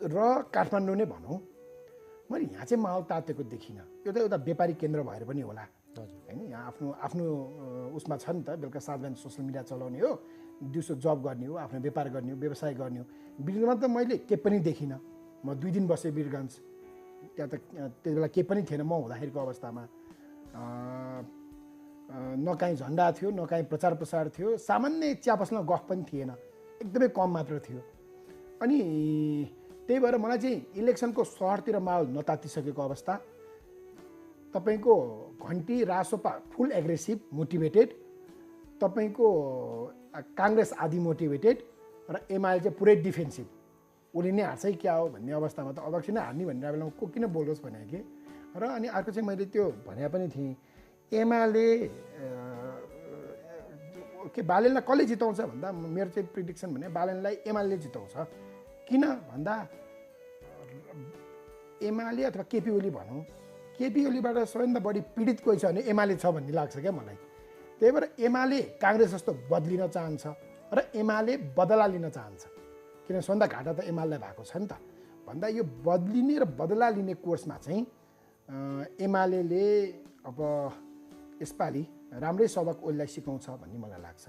र काठमाडौँ नै भनौँ, मैले यहाँ चाहिँ माहौल तातेको देखिनँ। यो त एउटा व्यापारिक केन्द्र भएर पनि होला होइन, यहाँ आफ्नो आफ्नो उसमा छ नि त, बेलुका 7 बजे सोसियल मिडिया चलाउने हो, दिउँसो जब गर्ने हो, आफ्नो व्यापार गर्ने हो, व्यवसाय गर्ने हो। वीरगन्जमा त मैले केही पनि देखिनँ। म 2 दिन बसेँ वीरगन्ज, त्यहाँ त त्यति बेला केही पनि थिएन म हुँदाखेरिको अवस्थामा। न काहीँ झन्डा थियो, न काहीँ प्रचार प्रसार थियो, सामान्य चिया पसलमा गफ पनि थिएन, एकदमै कम मात्र थियो। अनि त्यही भएर मलाई चाहिँ इलेक्सनको सहरतिर माहौल नतातिसकेको अवस्था, तपाईँको घन्टी रासोपा फुल एग्रेसिभ मोटिभेटेड, तपाईँको काङ्ग्रेस आदि मोटिभेटेड र एमाले चाहिँ पुरै डिफेन्सिभ, उसले नै हार्छ क्या हो भन्ने अवस्थामा त अध्यक्ष नै हार्ने भन्ने बेलामा को किन बोलोस् भने कि। र अनि अर्को चाहिँ मैले त्यो भने पनि थिएँ, एमाले के बालेनलाई कसले जिताउँछ भन्दा मेरो चाहिँ प्रिडिक्सन भने बालेनलाई एमाले जिताउँछ। किन भन्दा एमाले अथवा केपी ओली भनौँ, केपी ओलीबाट सबैभन्दा बढी पीडित कोही छ भने एमाले छ भन्ने लाग्छ क्या मलाई। त्यही भएर एमाले काङ्ग्रेस जस्तो बदलिन चाहन्छ र एमाले बदला लिन चाहन्छ, किन सबभन्दा घाटा त एमालेलाई भएको छ नि त। भन्दा यो बदलिने र बदला लिने कोर्समा चाहिँ एमाले अब यसपालि राम्रै सबक ओलीलाई सिकाउँछ भन्ने मलाई लाग्छ।